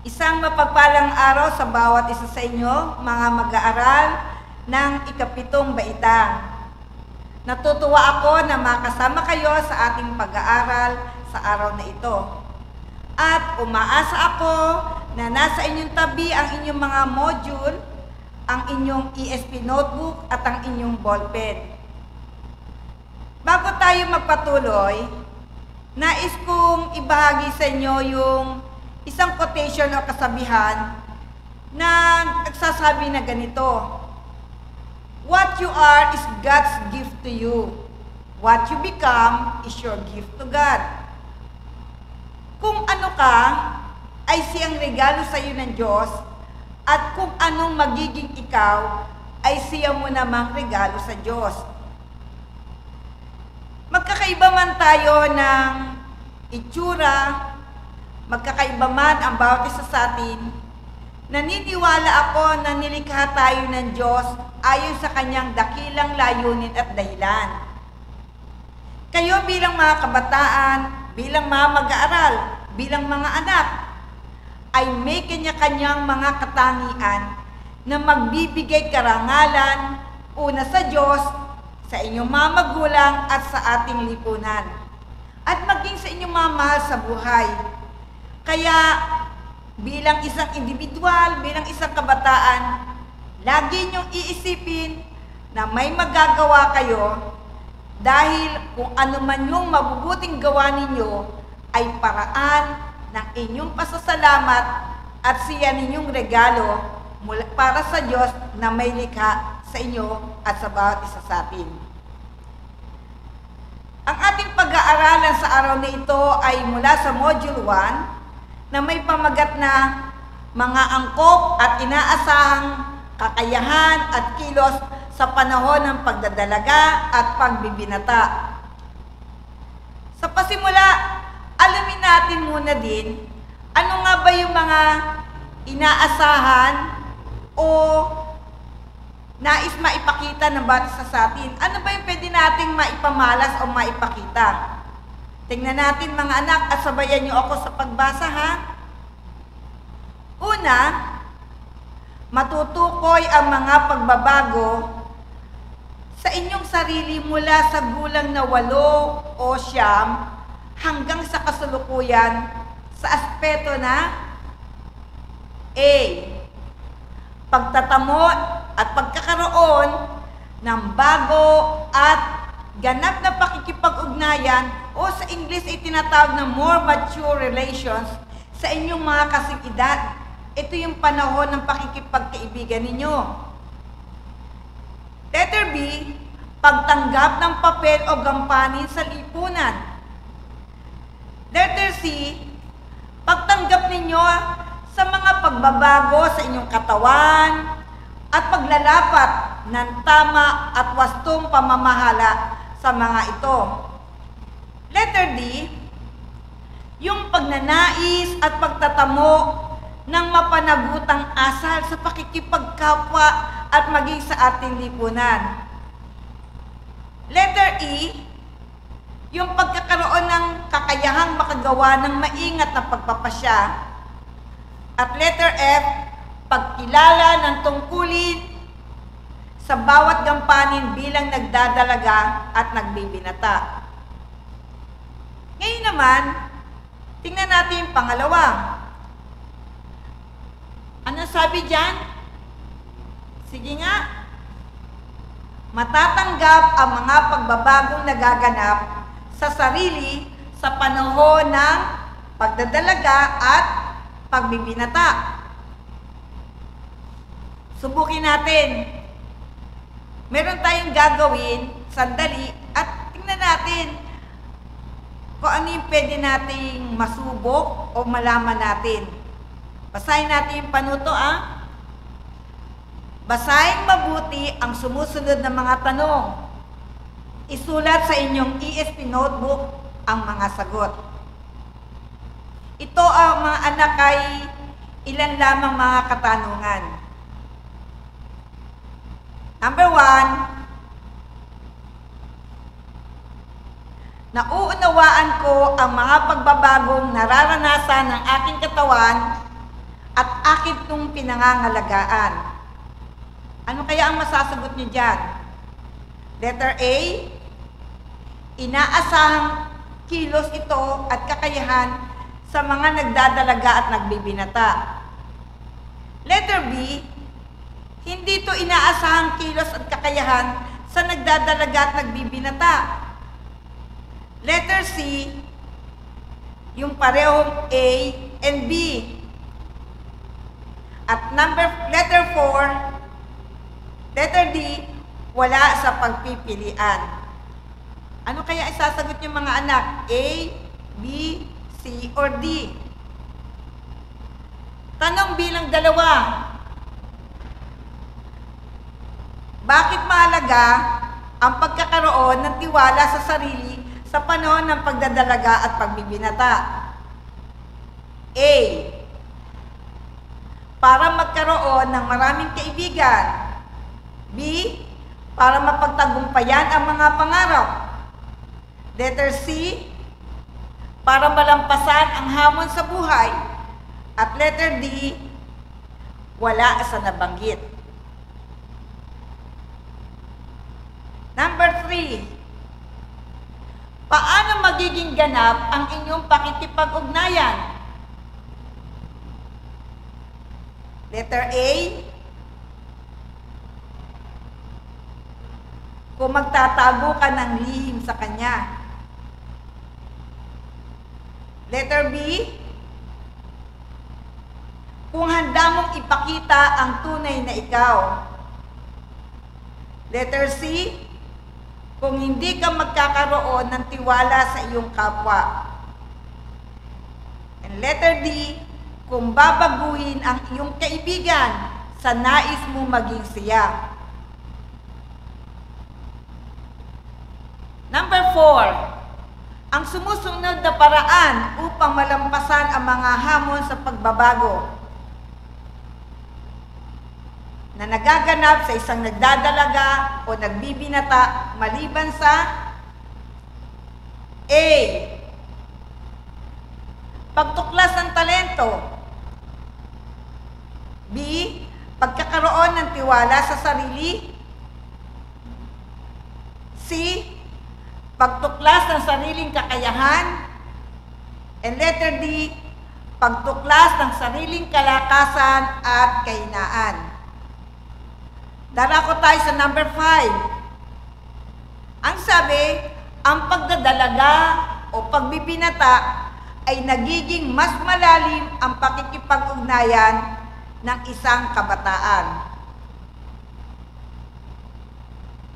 Isang mapagpalang araw sa bawat isa sa inyo, mga mag-aaral ng ikapitong baitang. Natutuwa ako na makasama kayo sa ating pag-aaral sa araw na ito. At umaasa ako na nasa inyong tabi ang inyong mga module, ang inyong ESP notebook at ang inyong ballpen. Bago tayo magpatuloy, nais kong ibahagi sa inyo yung isang quotation o kasabihan na nagsasabi na ganito: What you are is God's gift to you. What you become is your gift to God. Kung ano ka, ay siyang regalo sa iyo ng Diyos, at kung anong magiging ikaw, ay siya mo namang regalo sa Diyos. Magkakaiba man tayo ng itsura, magkakaiba man ang bawat isa sa atin, naniniwala ako na nilikha tayo ng Diyos ayon sa kanyang dakilang layunin at dahilan. Kayo bilang mga kabataan, bilang mga mag-aaral, bilang mga anak, ay may kanya-kanyang mga katangian na magbibigay karangalan, una sa Diyos, sa inyong mga magulang at sa ating lipunan, at maging sa inyong mga mahal sa buhay. Kaya bilang isang individual, bilang isang kabataan, lagi niyong iisipin na may magagawa kayo dahil kung ano man yung mabubuting gawa ninyo ay paraan ng inyong pasasalamat at siya ninyong regalo mula para sa Diyos na may likha sa inyo at sa bawat isa sa atin. Ang ating pag-aaralan sa araw na ito ay mula sa Module 1 na may pamagat na mga angkop at inaasahang kakayahan at kilos sa panahon ng pagdadalaga at pagbibinata. Sa pasimula, alamin natin muna din ano nga ba yung mga inaasahan o nais maipakita ng bawat isa sa atin. Ano ba yung pwede nating maipamalas o maipakita? Tingnan natin mga anak at sabayan niyo ako sa pagbasa ha. Una, matutukoy ang mga pagbabago sa inyong sarili mula sa gulang na 8 o 9 hanggang sa kasalukuyan sa aspeto na A. Pagtatamo at pagkakaroon ng bago at ganap na pakikipag-ugnayan o sa English ay tinatawag na more mature relations sa inyong mga kasing edad. Ito yung panahon ng pakikipagkaibigan ninyo. Letter B, pagtanggap ng papel o gampanin sa lipunan. Letter C, pagtanggap ninyo sa mga pagbabago sa inyong katawan at paglalapat ng tama at wastong pamamahala sa mga ito. Letter D, yung pagnanais at pagtatamo ng mapanagutang asal sa pakikipagkapwa at maging sa ating lipunan. Letter E, yung pagkakaroon ng kakayahang makagawa ng maingat na pagpapasya. At letter F, pagkilala ng tungkulin sa bawat gampanin bilang nagdadalaga at nagbibinata. Ngayon naman, tingnan natin yung pangalawa. Ano sabi dyan? Sige nga. Matatanggap ang mga pagbabagong nagaganap sa sarili sa panahon ng pagdadalaga at pagbibinata. Subukin natin. Meron tayong gagawin, sandali, at tingnan natin kung ano yung pwede nating masubok o malaman natin. Basahin natin yung panuto, Basahin mabuti ang sumusunod na mga tanong. Isulat sa inyong ESP notebook ang mga sagot. Ito ang mga anak ay ilan lamang mga katanungan. Number 1, nauunawaan ko ang mga pagbabagong nararanasan ng aking katawan at akin itong pinangangalagaan. Ano kaya ang masasagot niyo dyan? Letter A, inaasahang kilos ito at kakayahan sa mga nagdadalaga at nagbibinata. Letter B, hindi ito inaasahang kilos at kakayahan sa nagdadalaga at nagbibinata. Letter C, yung parehong A and B. At letter 4, letter D, wala sa pagpipilian. Ano kaya isasagot yung mga anak? A, B, C, or D? Tanong bilang 2. Bakit mahalaga ang pagkakaroon ng tiwala sa sarili sa panahon ng pagdadalaga at pagbibinata? A, para magkaroon ng maraming kaibigan. B, para mapagtagumpayan ang mga pangarap. Letter C, para malampasan ang hamon sa buhay. At letter D, wala sa nabanggit. Number 3, paano magiging ganap ang inyong pakikipag-ugnayan? Letter A, kung magtatago ka ng lihim sa kanya. Letter B, kung handa mong ipakita ang tunay na ikaw. Letter C, kung hindi ka magkakaroon ng tiwala sa iyong kapwa. And letter D, kung babaguhin ang iyong kaibigan sa nais mo maging siya. Number 4, ang sumusunod na paraan upang malampasan ang mga hamon sa pagbabago na nagaganap sa isang nagdadalaga o nagbibinata maliban sa A, pagtuklas ng talento. B, pagkakaroon ng tiwala sa sarili. C, pagtuklas ng sariling kakayahan. And letter D, pagtuklas ng sariling kalakasan at kahinaan. Darako tayo sa number 5. Ang sabi, ang pagdadalaga o pagbibinata ay nagiging mas malalim ang pakikipag-ugnayan ng isang kabataan.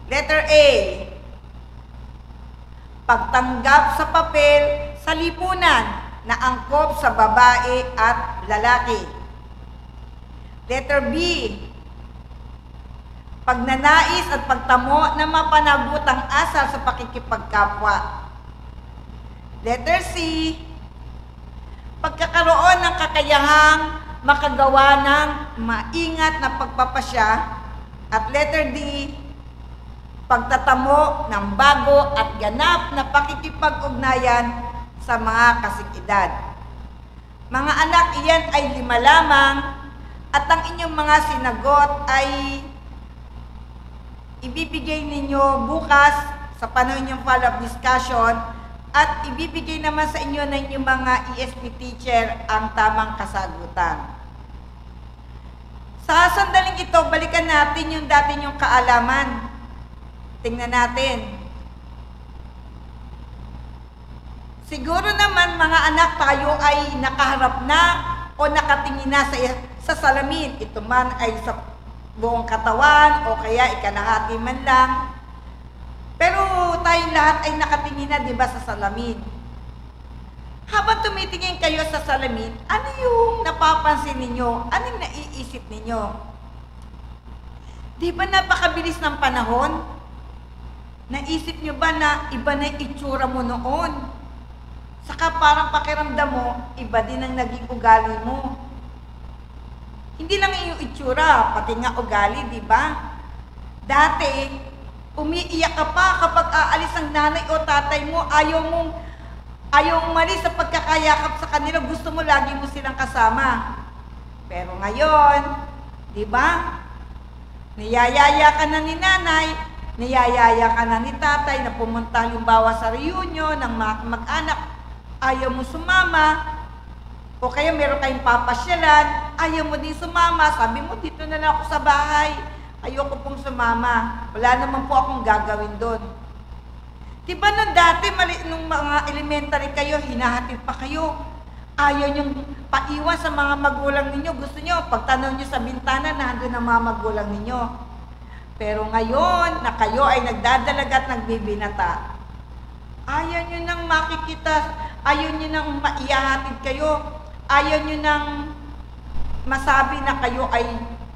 Letter A, pagtanggap sa papel sa lipunan na angkop sa babae at lalaki. Letter B, pagnanais at pagtamo na mapanabutang asal sa pakikipagkapwa. Letter C, pagkakaroon ng kakayahang makagawa ng maingat na pagpapasya. At letter D, pagtatamo ng bago at ganap na pakikipag-ugnayan sa mga kasing-edad. Mga anak, iyan ay 5 lamang at ang inyong mga sinagot ay ibibigay ninyo bukas sa panahon yung follow-up discussion at ibibigay naman sa inyo ng inyong mga ESP teacher ang tamang kasagutan. Sa sandaling ito, balikan natin yung dati yung kaalaman. Tingnan natin. Siguro naman mga anak, tayo ay nakaharap na o nakatingin na sa salamin. Ito man ay sa buong katawan o kaya ikalahati man lang. Pero tayong lahat ay nakatingin na, di ba, sa salamin. Habang tumitingin kayo sa salamin, ano yung napapansin ninyo? Anong naiisip ninyo? Di ba napakabilis ng panahon? Naisip nyo ba na iba na itsura mo noon? Saka parang pakiramdam mo, iba din ang naging ugali mo. Hindi lang yung itsura, pati nga ugali, di ba? Dati, umiiyak ka pa kapag aalis ang nanay o tatay mo, ayaw mong umalis sa pagkakayakap sa kanila, gusto mo lagi mo silang kasama. Pero ngayon, di ba? Niyayaya ka na ni nanay, niyayaya ka na ni tatay na pumunta halimbawa sa reunion ng mga mag-anak, ayaw mo sumama, o kaya meron kayong papasyalan, ayaw mo din sumama, sabi mo dito na lang ako sa bahay, ayoko pong sumama, wala naman po akong gagawin doon. Diba nung dati, nung mga elementary kayo, hinahatid pa kayo, ayaw niyong paiwan sa mga magulang ninyo, gusto niyo, pagtanaw niyo sa bintana, nandun ang mga magulang ninyo. Pero ngayon, na kayo ay nagdadalaga at nagbibinata, ayaw niyo nang makikita, ayaw niyo nang maihahatid kayo, ayaw niyo nang masabi na kayo ay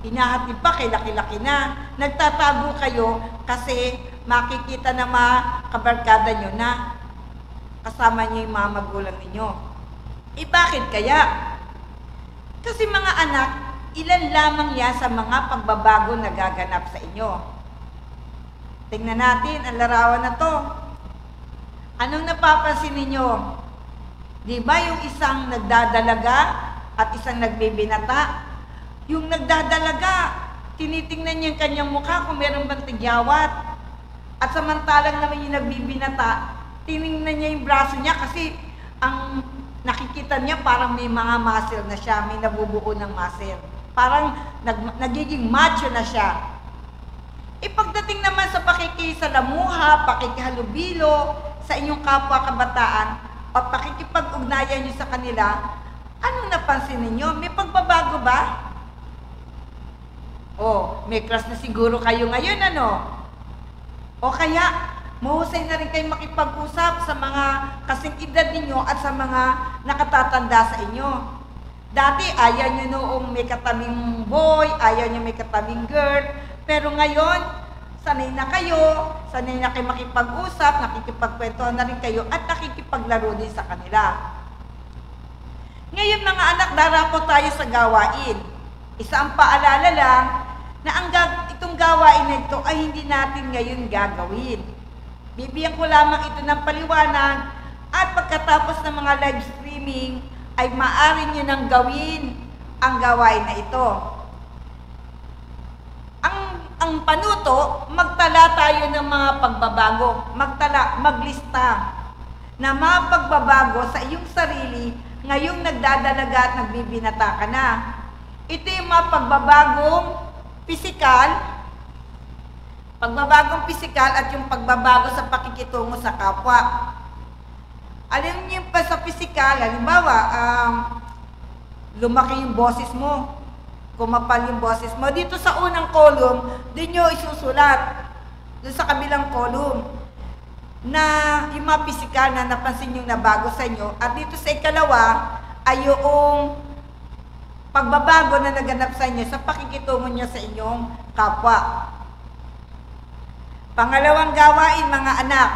hinahatid pa, kay laki-laki na. Nagtatago kayo kasi makikita na mga kabarkada nyo na kasama niyo yung mga magulang ninyo. Bakit kaya? Kasi mga anak, ilan lamang yan sa mga pagbabago na gaganap sa inyo. Tingnan natin ang larawan na to. Anong napapansin ninyo? Di ba yung isang nagdadalaga at isang nagbibinata? Yung nagdadalaga, tinitingnan niya yung kanyang mukha kung meron bang tigyawat. At samantalang naman yung nagbibinata, tinignan niya yung braso niya kasi ang nakikita niya parang may mga muscle na siya, may nabubuo ng muscle. Parang nagiging macho na siya. Pagdating naman sa pakikisalamuha, pakikihalubilo sa inyong kapwa kabataan, o pakikipag-ugnayan niyo sa kanila, anong napansin ninyo? May pagbabago ba? May crush na siguro kayo ngayon, ano? O kaya, mahusay na rin kayo makipag-usap sa mga kasing edad ninyo at sa mga nakatatanda sa inyo. Dati, ayaw nyo noong may katabing boy, ayaw nyo may katabing girl, pero ngayon, sanay na kayo makipag-usap, nakikipagkwentuhan na rin kayo, at nakikipaglaro din sa kanila. Ngayon mga anak, darako tayo sa gawain. Isa ang paalala lang, na itong gawain na ito ay hindi natin ngayon gagawin. Bibigyan ko lamang ito ng paliwanag at pagkatapos ng mga live streaming ay maaari nyo nang gawin ang gawain na ito. Ang panuto, magtala tayo ng mga pagbabago. Maglista na mga pagbabago sa iyong sarili ngayong nagdadalaga at nagbibinata ka na. Ito yung mga pagbabagong pisikal at yung pagbabago sa pakikitungo sa kapwa. Alam niyo pa sa pisikal, halimbawa, lumaki yung boses mo, kumapal yung boses mo. Dito sa unang column, din nyo isusulat. Doon sa kabilang column, na yung mga pisikal na napansin nyo na bago sa inyo. At dito sa ikalawa, ay yung pagbabago na naganap sa inyo sa pakikitungo nyo sa inyong kapwa. Pangalawang gawain, mga anak,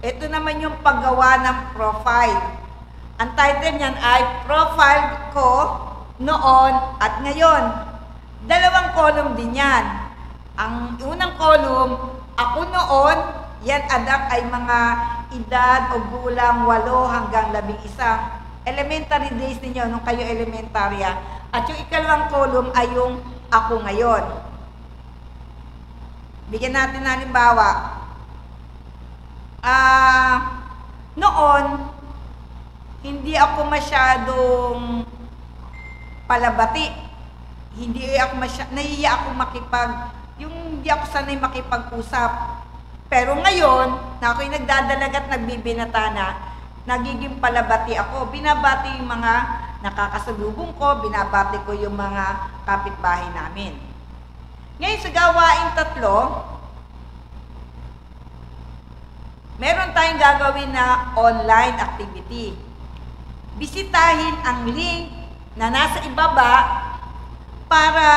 ito naman yung paggawa ng profile. Ang title niyan ay Profile Ko Noon at Ngayon. Dalawang column din yan. Ang unang column, ako noon, yan anak ay mga edad o gulang 8 hanggang 11. Elementary days ninyo nung kayo elementarya. At yung ikalawang column ay yung ako ngayon. Bigyan natin na halimbawa. Noon, hindi ako masyadong palabati. Nahiya ako hindi ako sanay makipag-usap. Pero ngayon, na ako'y nagdadalaga at nagbibinata na, nagiging palabati ako. Binabati yung mga nakakasalubong ko, binabati ko yung mga kapitbahay namin. Ngayon sa gawain 3, meron tayong gagawin na online activity. Bisitahin ang link na nasa ibaba para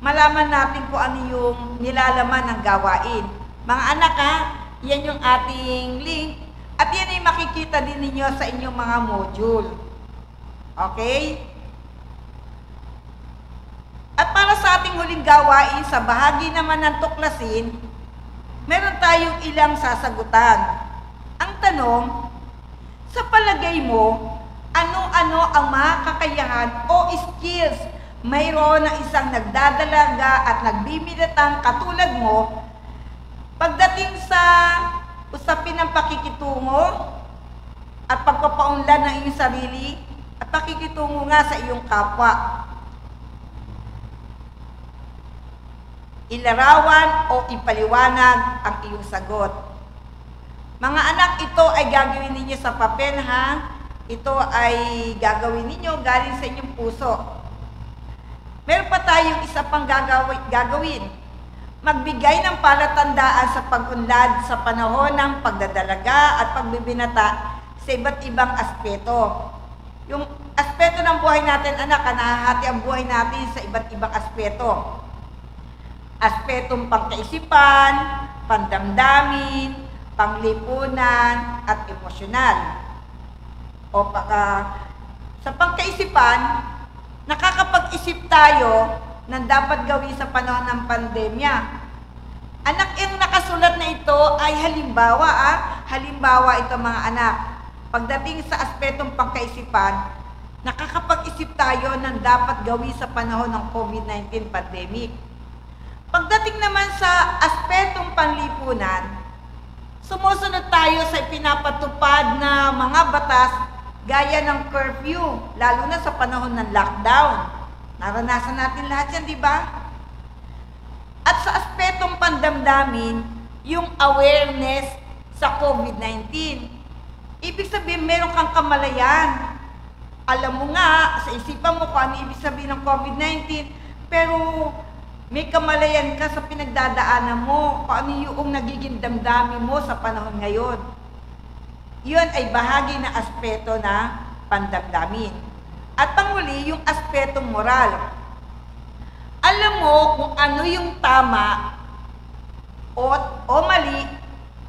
malaman natin kung ano yung nilalaman ng gawain. Mga anak yan yung ating link. At yan ay makikita din ninyo sa inyong mga module. Okay? At para sa ating huling gawain, sa bahagi naman ng tuklasin, meron tayong ilang sasagutan. Ang tanong, sa palagay mo, ano ano ang mga kakayahan o skills mayroon ng isang nagdadalaga at nagbibidatang katulad mo pagdating sa usapin ng pakikitungo at pagpapaunlad ng iyong sarili at pakikitungo nga sa iyong kapwa. Ilarawan o ipaliwanag ang iyong sagot. Mga anak, ito ay gagawin ninyo sa papel, ha? Ito ay gagawin ninyo galing sa inyong puso. Meron pa tayong isa pang gagawin. Magbigay ng palatandaan sa pag-unlad sa panahon ng pagdadalaga at pagbibinata sa iba't ibang aspeto. Yung aspeto ng buhay natin, anak, nahahati ang buhay natin sa iba't ibang aspeto. Aspetong pangkaisipan, pandamdamin, panglipunan, at emosyonal. Sa pangkaisipan, nakakapag-isip tayo ng dapat gawin sa panahon ng pandemya. Anak, yung nakasulat na ito ay halimbawa, halimbawa ito mga anak. Pagdating sa aspetong pangkaisipan, nakakapag-isip tayo ng dapat gawin sa panahon ng COVID-19 pandemic. Pagdating naman sa aspetong panlipunan, sumusunod tayo sa pinapatupad na mga batas gaya ng curfew, lalo na sa panahon ng lockdown. Naranasan natin lahat yan, di ba? At sa aspetong pandamdamin, yung awareness sa COVID-19. Ibig sabihin, meron kang kamalayan. Alam mo nga, sa isipan mo kung ano ibig sabihin ng COVID-19, pero may kamalayan ka sa pinagdadaanan mo, kung ano yung nagiging damdamin mo sa panahon ngayon. Yun ay bahagi ng aspeto na pandamdamin. At panghuli, yung aspetong moral. Alam mo kung ano yung tama o mali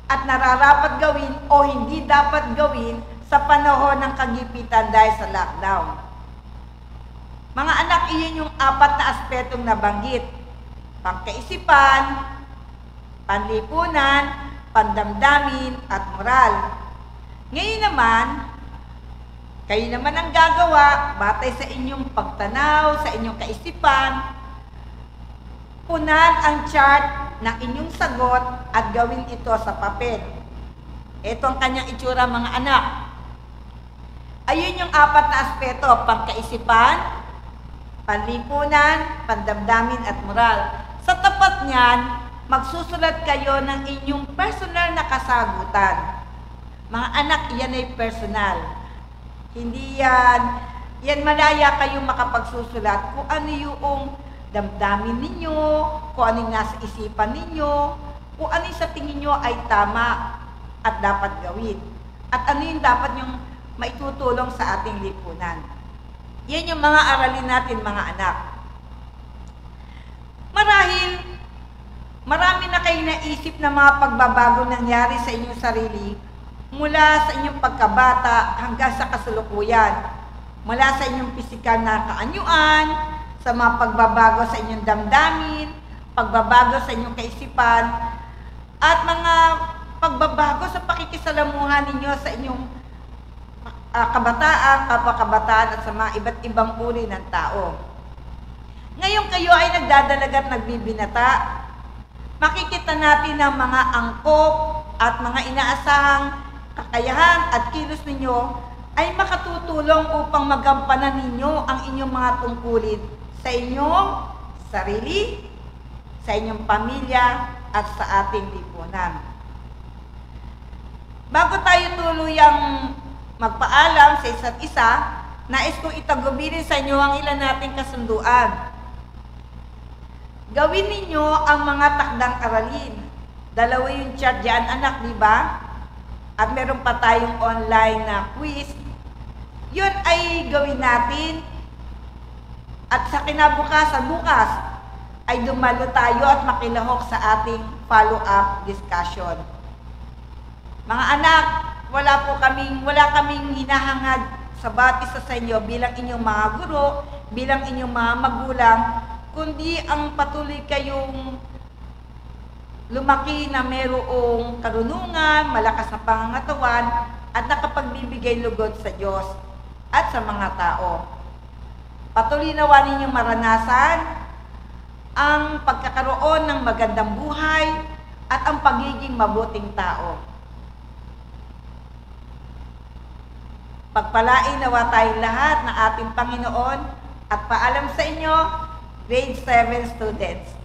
at nararapat gawin o hindi dapat gawin sa panahon ng kagipitan dahil sa lockdown. Mga anak, iyon yung 4 na aspetong nabanggit. Pangkaisipan, panlipunan, pandamdamin, at moral. Ngayon naman, kayo naman ang gagawa, batay sa inyong pagtanaw, sa inyong kaisipan, punan ang chart ng inyong sagot at gawin ito sa papel. Ito ang kanyang itsura, mga anak. Ayun yung 4 na aspeto, pangkaisipan, panlipunan, pandamdamin, at moral. Sa tapat niyan, magsusulat kayo ng inyong personal na kasagutan. Mga anak, yan ay personal. Hindi yan malaya kayong makapagsusulat kung ano yung damdamin ninyo, kung ano yung nasa isipan ninyo, kung ano yung sa tingin nyo ay tama at dapat gawin. At ano yung dapat yung maitutulong sa ating lipunan. Yan yung mga aralin natin, mga anak. Marahil, marami na kayo naisip na mga pagbabago nangyari sa inyong sarili mula sa inyong pagkabata hanggang sa kasalukuyan. Mula sa inyong pisikal na kaanyuan, sa mga pagbabago sa inyong damdamin, pagbabago sa inyong kaisipan, at mga pagbabago sa pakikisalamuhan ninyo sa inyong kabataan, kapwa-kabataan, at sa mga iba't ibang uri ng tao. Ngayon kayo ay nagdadalaga at nagbibinata, makikita natin ang mga angkop at mga inaasahang kakayahan at kilos ninyo ay makatutulong upang magampanan ninyo ang inyong mga tungkulin sa inyong sarili, sa inyong pamilya, at sa ating lipunan. Bago tayo tuluyang magpaalam sa isa't isa, nais kong itagubilin sa inyo ang ilan nating kasunduan. Gawin ninyo ang mga takdang aralin. 2 yung chat dyan, anak, di ba? At meron pa tayong online na quiz. Yun ay gawin natin. At sa kinabukasan, bukas, ay dumalo tayo at makilahok sa ating follow-up discussion. Mga anak, wala kaming hinahangad sa bawat isa sa inyo bilang inyong mga guro, bilang inyong mga magulang, kundi ang patuloy kayong lumaki na mayroong karunungan, malakas na pangangatawan, at nakapagbibigay lugod sa Diyos. at sa mga tao. Patuloy nawa ninyong maranasan ang pagkakaroon ng magandang buhay at ang pagiging mabuting tao. Pagpalain nawa tayong lahat ng ating Panginoon at paalam sa inyo, grade 7 students.